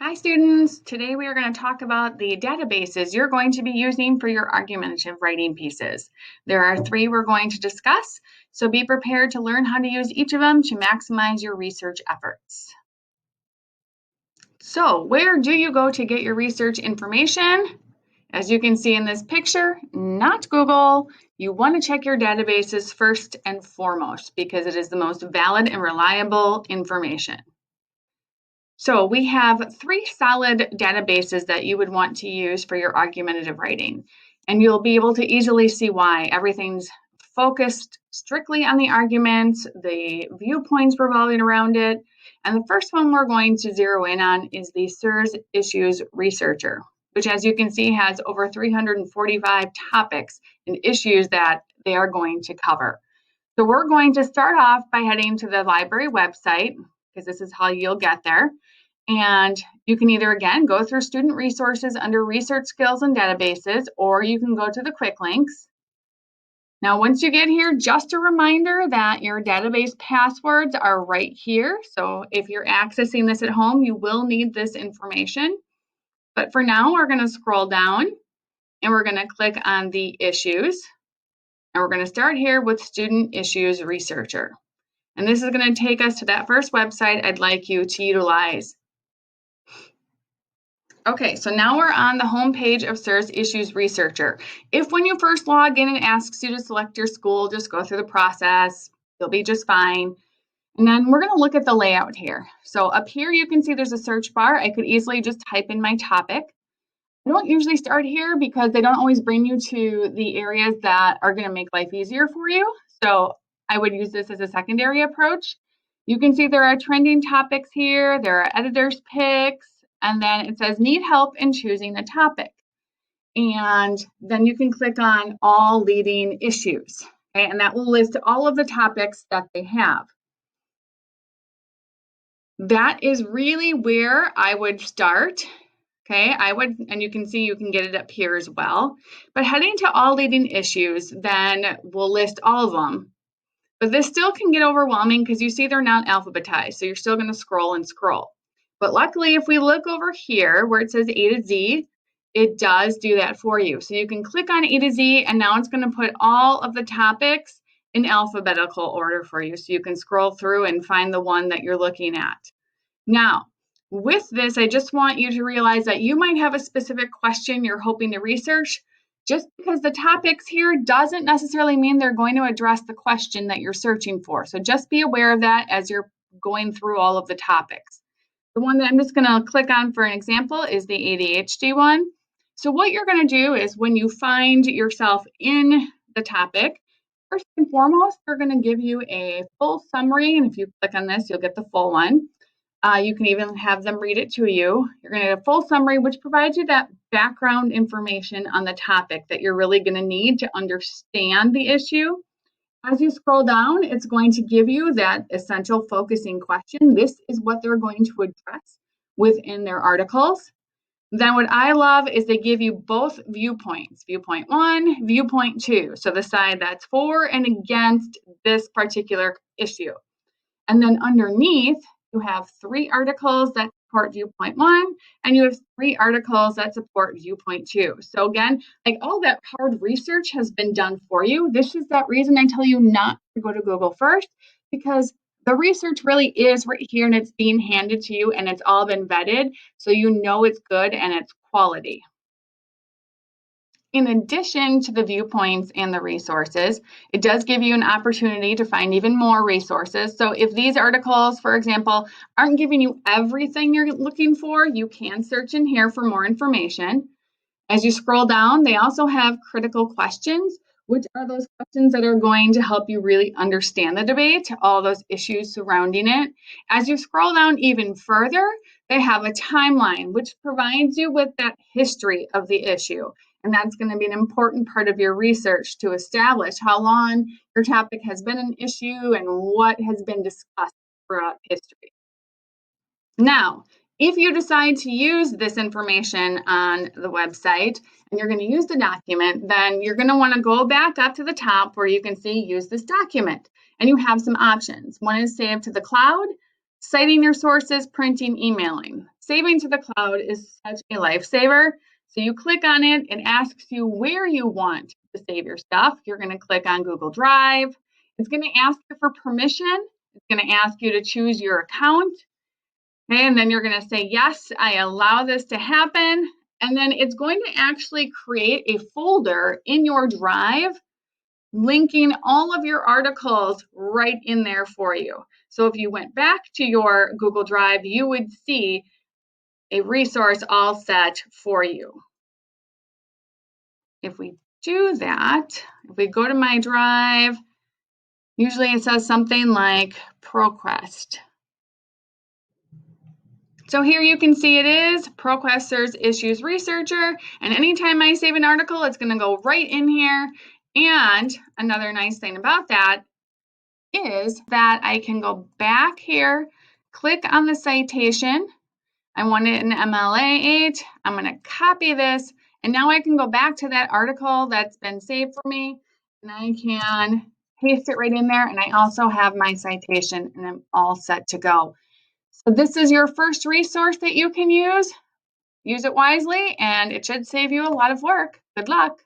Hi students, today we are going to talk about the databases you're going to be using for your argumentative writing pieces. There are three we're going to discuss, so be prepared to learn how to use each of them to maximize your research efforts. So where do you go to get your research information? As you can see in this picture, not Google. You want to check your databases first and foremost because it is the most valid and reliable information. So we have three solid databases that you would want to use for your argumentative writing. And you'll be able to easily see why. Everything's focused strictly on the arguments, the viewpoints revolving around it. And the first one we're going to zero in on is the SIRS Issues Researcher, which as you can see has over 345 topics and issues that they are going to cover. So we're going to start off by heading to the library website, because this is how you'll get there. And you can either, again, go through student resources under research skills and databases, or you can go to the quick links. Now, once you get here, just a reminder that your database passwords are right here. So if you're accessing this at home, you will need this information. But for now, we're going to scroll down and we're going to click on the issues. And we're going to start here with Student Issues Researcher. And this is going to take us to that first website I'd like you to utilize. Okay, so now we're on the home page of SIRS Issues Researcher. If when you first log in it asks you to select your school, just go through the process. You'll be just fine. And then we're going to look at the layout here. So up here you can see there's a search bar. I could easily just type in my topic. I don't usually start here because they don't always bring you to the areas that are going to make life easier for you. So I would use this as a secondary approach. You can see there are trending topics here. There are editor's picks. And then it says need help in choosing a topic. And then you can click on all leading issues. Okay? And that will list all of the topics that they have. That is really where I would start. Okay, and you can see you can get it up here as well. But heading to all leading issues, then we'll list all of them. But this still can get overwhelming because you see they're not alphabetized. So you're still going to scroll and scroll. But luckily, if we look over here where it says A to Z, it does do that for you. So you can click on A to Z, and now it's going to put all of the topics in alphabetical order for you. So you can scroll through and find the one that you're looking at. Now, with this, I just want you to realize that you might have a specific question you're hoping to research. Just because the topics here doesn't necessarily mean they're going to address the question that you're searching for. So just be aware of that as you're going through all of the topics. The one that I'm just going to click on for an example is the ADHD one. So what you're going to do is when you find yourself in the topic, first and foremost, they're going to give you a full summary. And if you click on this, you'll get the full one. You can even have them read it to you. You're going to get a full summary, which provides you that background information on the topic that you're really going to need to understand the issue. As you scroll down, it's going to give you that essential focusing question. This is what they're going to address within their articles. Then what I love is they give you both viewpoints, viewpoint 1, viewpoint 2. So the side that's for and against this particular issue. And then underneath, you have 3 articles that support viewpoint 1, and you have 3 articles that support viewpoint 2. So again, like all that hard research has been done for you. This is that reason I tell you not to go to Google first, because the research really is right here and it's being handed to you and it's all been vetted, so you know it's good and it's quality. In addition to the viewpoints and the resources, it does give you an opportunity to find even more resources. So if these articles, for example, aren't giving you everything you're looking for, you can search in here for more information. As you scroll down, they also have critical questions, which are those questions that are going to help you really understand the debate, all those issues surrounding it. As you scroll down even further, they have a timeline, which provides you with that history of the issue. And that's going to be an important part of your research to establish how long your topic has been an issue and what has been discussed throughout history. Now, if you decide to use this information on the website and you're going to use the document, then you're going to want to go back up to the top where you can see use this document. And you have some options. One is save to the cloud. Citing your sources, printing, emailing. Saving to the cloud is such a lifesaver. So you click on it, it asks you where you want to save your stuff. You're going to click on Google Drive. It's going to ask you for permission. It's going to ask you to choose your account. Okay, and then you're going to say, yes, I allow this to happen. And then it's going to actually create a folder in your drive linking all of your articles right in there for you. So if you went back to your Google Drive, you would see a resource all set for you. If we do that, if we go to my drive, usually it says something like ProQuest. So here you can see it is ProQuest SIRS Issues Researcher, and anytime I save an article, it's going to go right in here. And another nice thing about that is that I can go back here, click on the citation. I want it in MLA8. I'm going to copy this, and now I can go back to that article that's been saved for me, and I can paste it right in there, and I also have my citation, and I'm all set to go. So this is your first resource that you can use. Use it wisely, and it should save you a lot of work. Good luck.